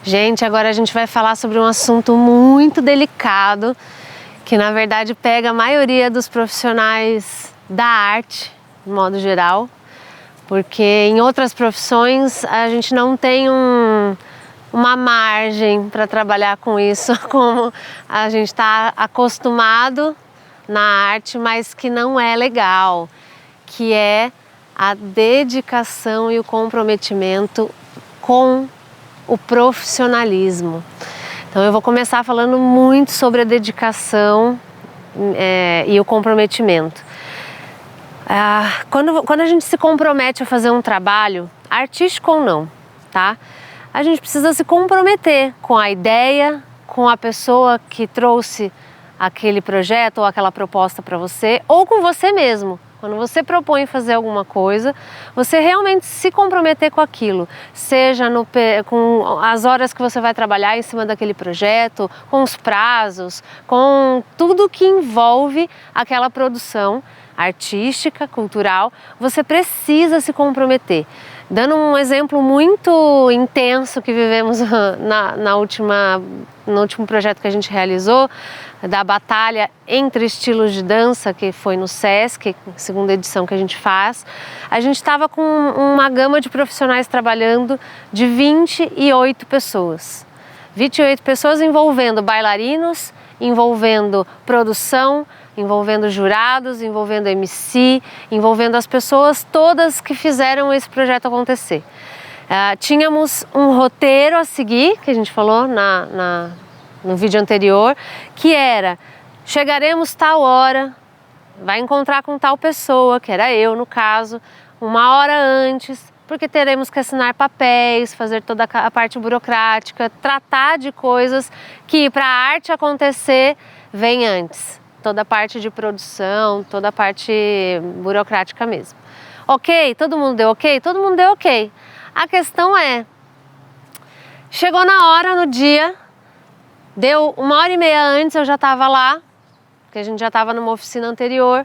Gente, agora a gente vai falar sobre um assunto muito delicado, que na verdade pega a maioria dos profissionais da arte, de modo geral, porque em outras profissões a gente não tem uma margem para trabalhar com isso, como a gente está acostumado na arte, mas que não é legal, que é a dedicação e o comprometimento com o profissionalismo. Então eu vou começar falando muito sobre a dedicação e o comprometimento. Quando a gente se compromete a fazer um trabalho, artístico ou não, tá? A gente precisa se comprometer com a ideia, com a pessoa que trouxe aquele projeto ou aquela proposta para você, ou com você mesmo. Quando você propõe fazer alguma coisa, você realmente se comprometer com aquilo, seja com as horas que você vai trabalhar em cima daquele projeto, com os prazos, com tudo que envolve aquela produção artística, cultural, você precisa se comprometer. Dando um exemplo muito intenso que vivemos no último projeto que a gente realizou, da batalha entre estilos de dança, que foi no Sesc, segunda edição que a gente faz, a gente estava com uma gama de profissionais trabalhando de 28 pessoas. 28 pessoas envolvendo bailarinos, envolvendo produção, envolvendo jurados, envolvendo MC, envolvendo as pessoas todas que fizeram esse projeto acontecer. Tínhamos um roteiro a seguir, que a gente falou no vídeo anterior, que era: chegaremos tal hora, vai encontrar com tal pessoa, que era eu no caso, uma hora antes, porque teremos que assinar papéis, fazer toda a parte burocrática, tratar de coisas que para a arte acontecer vem antes. Toda a parte de produção, toda a parte burocrática mesmo. Ok? Todo mundo deu ok? Todo mundo deu ok. A questão é, chegou na hora, no dia, deu 1h30 antes, eu já estava lá, porque a gente já estava numa oficina anterior,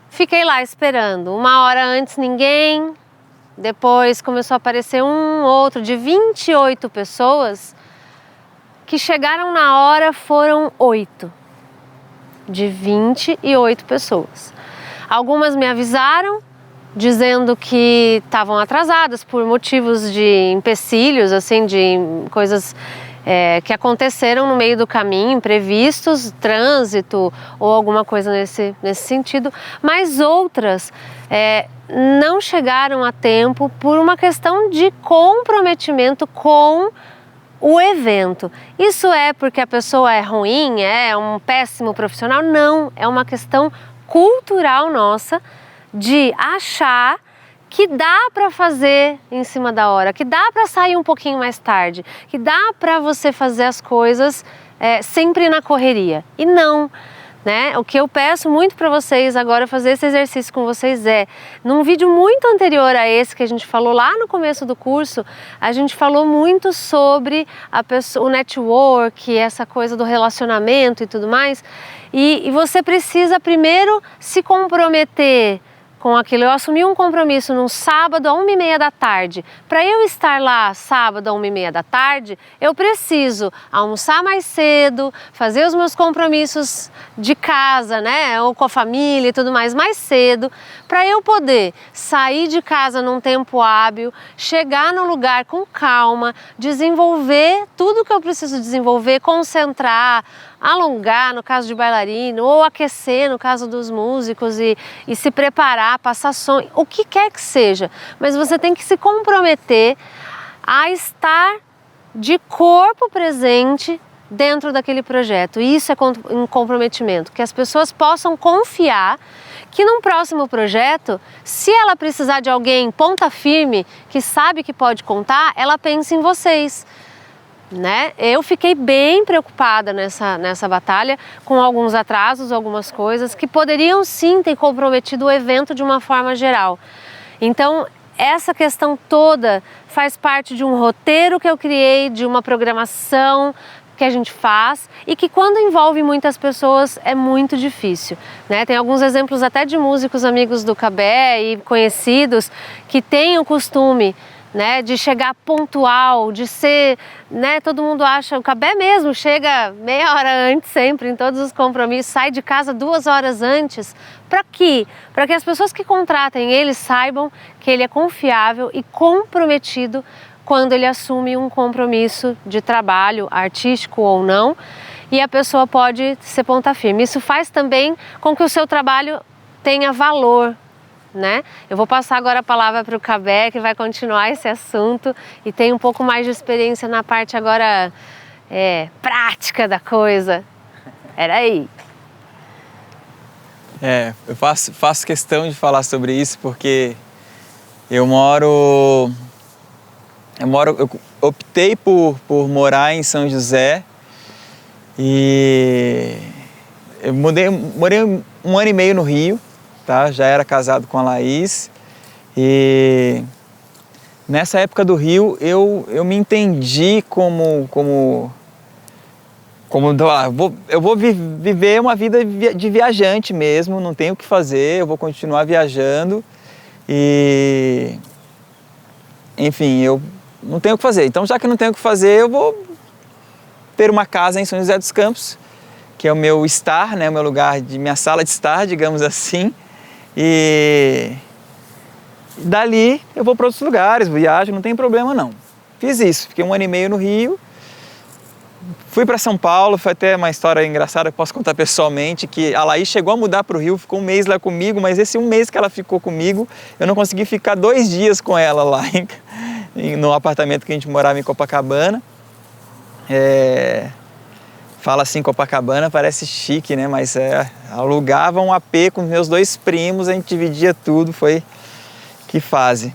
fiquei lá esperando. 1 hora antes ninguém, depois começou a aparecer um outro, de 28 pessoas, que chegaram na hora, foram 8. De 28 pessoas. Algumas me avisaram, dizendo que estavam atrasadas por motivos de empecilhos, assim, de coisas que aconteceram no meio do caminho, imprevistos, trânsito ou alguma coisa nesse sentido, mas outras não chegaram a tempo por uma questão de comprometimento com o evento. Isso é porque a pessoa é ruim, é um péssimo profissional? Não, é uma questão cultural nossa de achar que dá para fazer em cima da hora, que dá para sair um pouquinho mais tarde, que dá para você fazer as coisas sempre na correria. E não, né? O que eu peço muito para vocês agora, fazer esse exercício com vocês num vídeo muito anterior a esse que a gente falou lá no começo do curso, a gente falou muito sobre o network, essa coisa do relacionamento e tudo mais, e você precisa primeiro se comprometer com aquilo. Eu assumi um compromisso num sábado a 1h30 da tarde. Para eu estar lá sábado a 1h30 da tarde, eu preciso almoçar mais cedo, fazer os meus compromissos de casa, né, ou com a família e tudo mais cedo, para eu poder sair de casa num tempo hábil, chegar no lugar com calma, desenvolver tudo que eu preciso desenvolver, concentrar, alongar no caso de bailarino, ou aquecer no caso dos músicos e se preparar, passar som, o que quer que seja. Mas você tem que se comprometer a estar de corpo presente dentro daquele projeto. E isso é um comprometimento, que as pessoas possam confiar que num próximo projeto, se ela precisar de alguém ponta firme, que sabe que pode contar, ela pensa em vocês. Né? Eu fiquei bem preocupada nessa batalha, com alguns atrasos, algumas coisas que poderiam sim ter comprometido o evento de uma forma geral. Então, essa questão toda faz parte de um roteiro que eu criei, de uma programação que a gente faz e que quando envolve muitas pessoas é muito difícil, né? Tem alguns exemplos até de músicos amigos do Cabé e conhecidos que têm o costume né, de chegar pontual, de ser, né, todo mundo acha, o Cabé mesmo chega meia hora antes sempre em todos os compromissos, sai de casa 2 horas antes. Para quê? Para que as pessoas que contratem ele saibam que ele é confiável e comprometido quando ele assume um compromisso de trabalho, artístico ou não, e a pessoa pode ser ponta firme. Isso faz também com que o seu trabalho tenha valor, né? Eu vou passar agora a palavra para o Cabé, que vai continuar esse assunto e tem um pouco mais de experiência na parte agora prática da coisa. Era aí. Eu faço questão de falar sobre isso porque eu optei por morar em São José e eu morei 1 ano e meio no Rio, tá? Já era casado com a Laís e nessa época do Rio eu me entendi eu vou viver uma vida de viajante mesmo, não tenho o que fazer, eu vou continuar viajando e enfim, eu não tenho o que fazer. Então, já que não tenho o que fazer, eu vou ter uma casa em São José dos Campos, que é o meu estar, né, o meu lugar, minha sala de estar, digamos assim. E dali eu vou para outros lugares, viajo, não tem problema não. Fiz isso, fiquei 1 ano e meio no Rio. Fui para São Paulo, foi até uma história engraçada que posso contar pessoalmente, que a Laís chegou a mudar para o Rio, ficou 1 mês lá comigo, mas esse 1 mês que ela ficou comigo, eu não consegui ficar 2 dias com ela lá no apartamento que a gente morava em Copacabana. Fala assim, Copacabana, parece chique, né? Mas alugava um AP com meus 2 primos, a gente dividia tudo, foi que fase.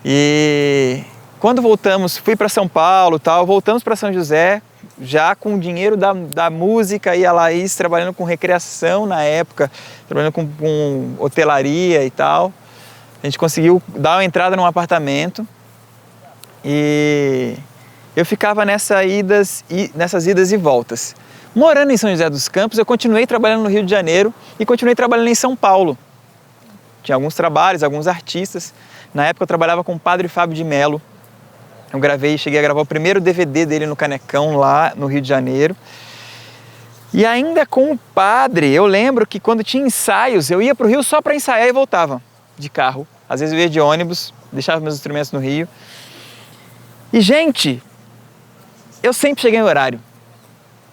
E quando voltamos, fui para São Paulo, tal, voltamos para São José, já com o dinheiro da música e a Laís trabalhando com recreação na época, trabalhando com hotelaria e tal. A gente conseguiu dar uma entrada num apartamento e eu ficava nessas idas e voltas. Morando em São José dos Campos, eu continuei trabalhando no Rio de Janeiro e continuei trabalhando em São Paulo. Tinha alguns trabalhos, alguns artistas. Na época eu trabalhava com o Padre Fábio de Mello. Eu cheguei a gravar o primeiro DVD dele no Canecão, lá no Rio de Janeiro. E ainda com o padre, eu lembro que quando tinha ensaios, eu ia para o Rio só para ensaiar e voltava de carro. Às vezes eu ia de ônibus, deixava meus instrumentos no Rio. E, gente, eu sempre cheguei no horário.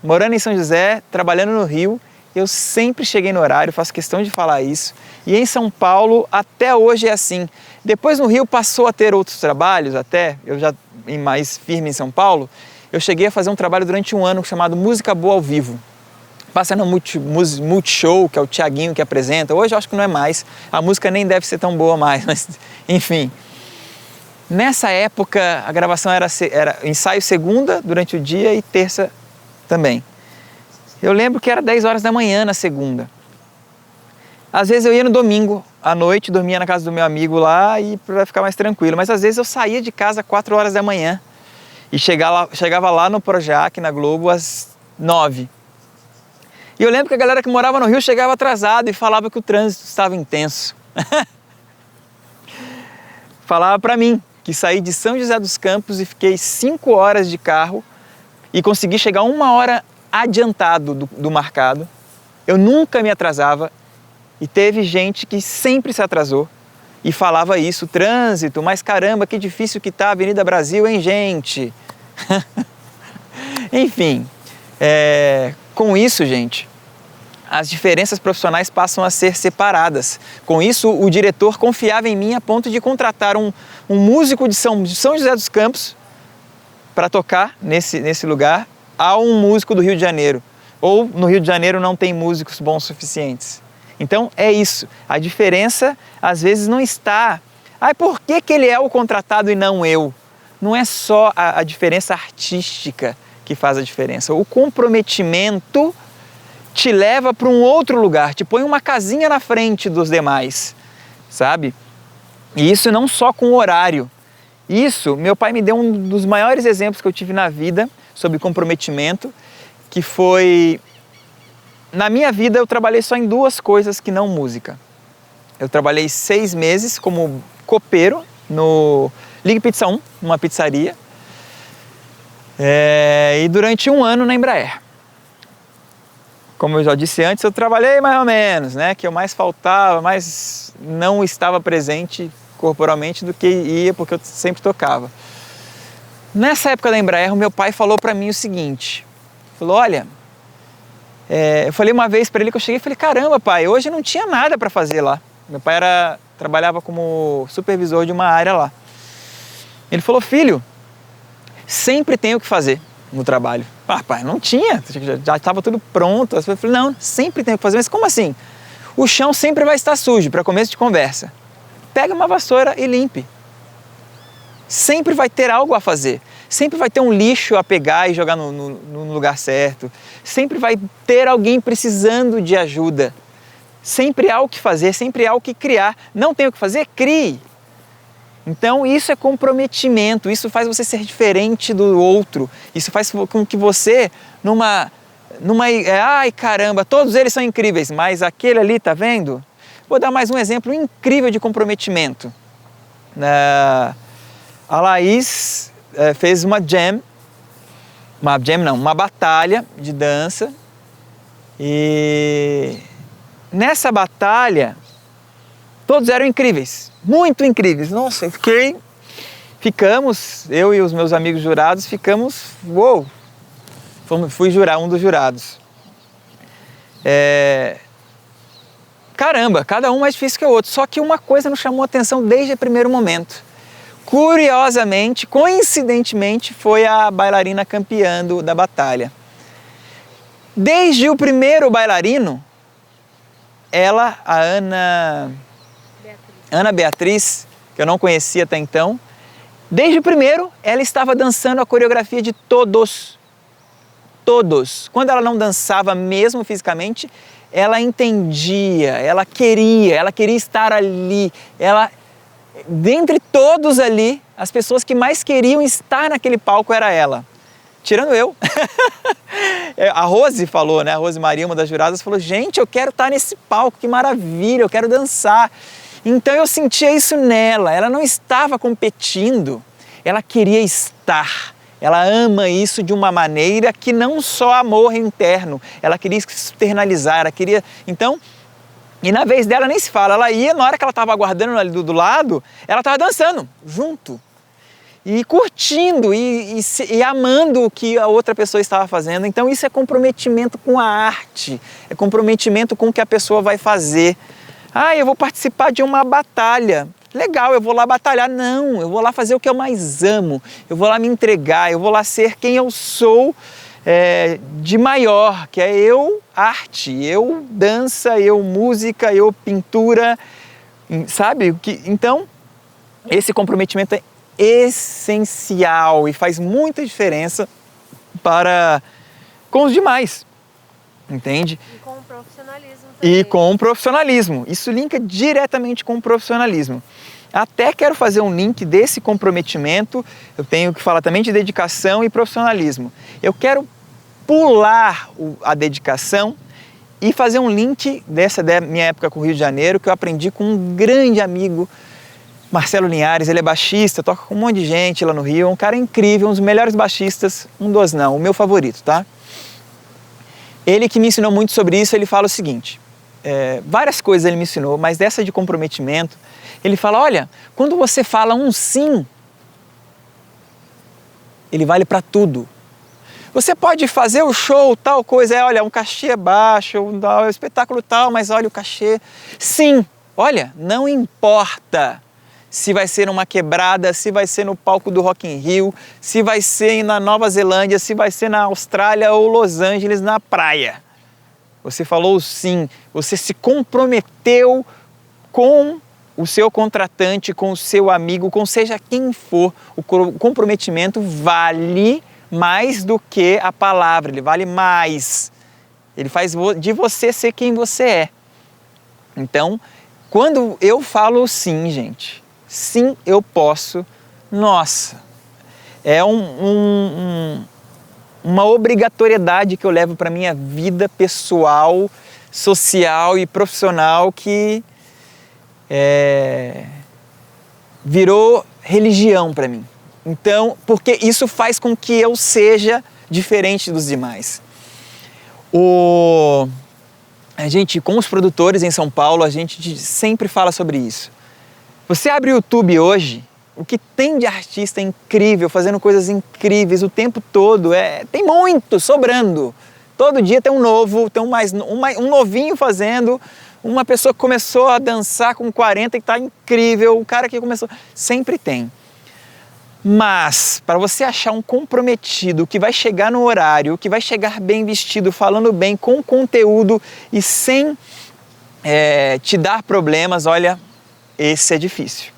Morando em São José, trabalhando no Rio, eu sempre cheguei no horário, faço questão de falar isso. E em São Paulo, até hoje é assim. Depois no Rio passou a ter outros trabalhos, eu já mais firme em São Paulo, eu cheguei a fazer um trabalho durante 1 ano chamado Música Boa ao Vivo. Passa no Multishow, que é o Thiaguinho que apresenta. Hoje eu acho que não é mais, a música nem deve ser tão boa mais, mas enfim. Nessa época a gravação era ensaio segunda durante o dia e terça também. Eu lembro que era 10 horas da manhã na segunda. Às vezes eu ia no domingo à noite, dormia na casa do meu amigo lá e para ficar mais tranquilo. Mas às vezes eu saía de casa às 4 horas da manhã e chegava lá no Projac, na Globo, às 9. E eu lembro que a galera que morava no Rio chegava atrasado e falava que o trânsito estava intenso. Falava para mim que saí de São José dos Campos e fiquei 5 horas de carro e consegui chegar 1 hora adiantado do marcado. Eu nunca me atrasava e teve gente que sempre se atrasou e falava isso, trânsito, mas caramba, que difícil que tá a Avenida Brasil, hein, gente? Enfim, com isso, gente, as diferenças profissionais passam a ser separadas. Com isso, o diretor confiava em mim a ponto de contratar um músico de São José dos Campos para tocar nesse lugar a um músico do Rio de Janeiro. Ou no Rio de Janeiro não tem músicos bons o suficientes. Então é isso, a diferença às vezes não está... por que ele é o contratado e não eu? Não é só a diferença artística que faz a diferença. O comprometimento te leva para um outro lugar, te põe uma casinha na frente dos demais, sabe? E isso não só com o horário. Isso, meu pai me deu um dos maiores exemplos que eu tive na vida sobre comprometimento, que foi... Na minha vida eu trabalhei só em 2 coisas que não música. Eu trabalhei 6 meses como copeiro no Ligue Pizza 1, numa pizzaria. E durante 1 ano na Embraer. Como eu já disse antes, eu trabalhei mais ou menos, né? Que eu mais faltava, mais não estava presente corporalmente do que ia, porque eu sempre tocava. Nessa época da Embraer, o meu pai falou para mim o seguinte, falou, olha, eu falei uma vez para ele que eu cheguei e falei, caramba pai, hoje não tinha nada para fazer lá. Meu pai trabalhava como supervisor de uma área lá. Ele falou, filho, sempre tem o que fazer no trabalho. Ah, pai, não tinha, já estava tudo pronto. Eu falei, não, sempre tem o que fazer. Mas como assim? O chão sempre vai estar sujo, para começo de conversa. Pega uma vassoura e limpe. Sempre vai ter algo a fazer. Sempre vai ter um lixo a pegar e jogar no lugar certo. Sempre vai ter alguém precisando de ajuda. Sempre há o que fazer, sempre há o que criar. Não tem o que fazer? Crie. Então isso é comprometimento, isso faz você ser diferente do outro. Isso faz com que você, ai caramba, todos eles são incríveis, mas aquele ali, tá vendo? Vou dar mais um exemplo incrível de comprometimento. A Laís fez uma batalha de dança. E nessa batalha, todos eram incríveis, muito incríveis. Nossa, eu e os meus amigos jurados fui jurar, um dos jurados. Caramba, cada um mais difícil que o outro. Só que uma coisa nos chamou a atenção desde o primeiro momento. Curiosamente, coincidentemente, foi a bailarina campeã da batalha. Desde o primeiro bailarino, ela, a Ana Beatriz, que eu não conhecia até então, desde o primeiro, ela estava dançando a coreografia de todos. Todos. Quando ela não dançava mesmo fisicamente, ela entendia, ela queria estar ali. Dentre todos ali, as pessoas que mais queriam estar naquele palco era ela. Tirando eu. A Rose falou, né? A Rose Maria, uma das juradas, falou, gente, eu quero estar nesse palco, que maravilha, eu quero dançar. Então eu sentia isso nela, ela não estava competindo, ela queria estar. Ela ama isso de uma maneira que não só amor interno, ela queria externalizar, ela queria... Então, e na vez dela nem se fala, ela ia, na hora que ela estava aguardando ali do lado, ela estava dançando junto. E curtindo e amando o que a outra pessoa estava fazendo. Então isso é comprometimento com a arte, é comprometimento com o que a pessoa vai fazer. Ah, eu vou participar de uma batalha. Legal, eu vou lá batalhar. Não, eu vou lá fazer o que eu mais amo. Eu vou lá me entregar, eu vou lá ser quem eu sou de maior, que é eu arte, eu dança, eu música, eu pintura, sabe? Então, esse comprometimento é essencial e faz muita diferença com os demais, entende? E com o profissionalismo também. E com o profissionalismo. Isso linka diretamente com o profissionalismo. Até quero fazer um link desse comprometimento, eu tenho que falar também de dedicação e profissionalismo. Eu quero pular a dedicação e fazer um link da minha época com o Rio de Janeiro, que eu aprendi com um grande amigo, Marcelo Linhares. Ele é baixista, toca com um monte de gente lá no Rio, é um cara incrível, um dos melhores baixistas, o meu favorito, tá? Ele que me ensinou muito sobre isso, ele fala o seguinte, várias coisas ele me ensinou, mas dessa de comprometimento, ele fala, olha, quando você fala um sim, ele vale para tudo. Você pode fazer o show, tal coisa, olha, um cachê baixo, um espetáculo tal, mas olha o cachê. Sim, olha, não importa se vai ser numa quebrada, se vai ser no palco do Rock in Rio, se vai ser na Nova Zelândia, se vai ser na Austrália ou Los Angeles, na praia. Você falou sim, você se comprometeu com o seu contratante, com o seu amigo, com seja quem for. O comprometimento vale mais do que a palavra, ele vale mais. Ele faz de você ser quem você é. Então, quando eu falo sim, gente, sim, eu posso, nossa, é uma obrigatoriedade que eu levo para a minha vida pessoal, social e profissional que virou religião para mim. Então, porque isso faz com que eu seja diferente dos demais. A gente, com os produtores em São Paulo, a gente sempre fala sobre isso. Você abre o YouTube hoje, o que tem de artista incrível, fazendo coisas incríveis o tempo todo, tem muito, sobrando. Todo dia tem um novo, tem um novinho fazendo, uma pessoa que começou a dançar com 40 e está incrível, o cara que começou, sempre tem. Mas, para você achar um comprometido que vai chegar no horário, que vai chegar bem vestido, falando bem, com conteúdo e sem te dar problemas, olha, esse é difícil.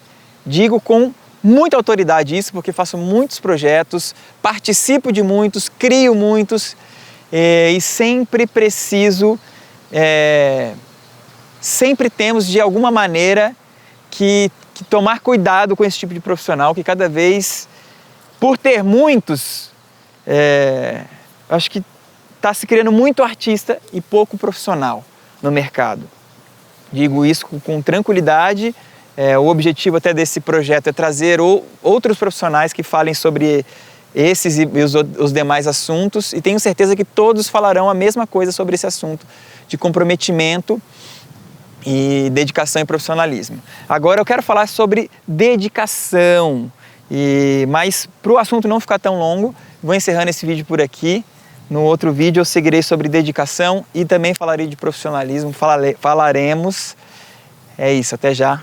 Digo com muita autoridade isso, porque faço muitos projetos, participo de muitos, crio muitos e sempre preciso, sempre temos de alguma maneira que tomar cuidado com esse tipo de profissional, que cada vez, por ter muitos, acho que está se criando muito artista e pouco profissional no mercado. Digo isso com tranquilidade, o objetivo até desse projeto é trazer outros profissionais que falem sobre esses e os demais assuntos, e tenho certeza que todos falarão a mesma coisa sobre esse assunto de comprometimento e dedicação e profissionalismo. Agora eu quero falar sobre dedicação, mas para o assunto não ficar tão longo, vou encerrando esse vídeo por aqui. No outro vídeo eu seguirei sobre dedicação e também falarei de profissionalismo, falaremos. É isso, até já.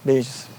Beijos.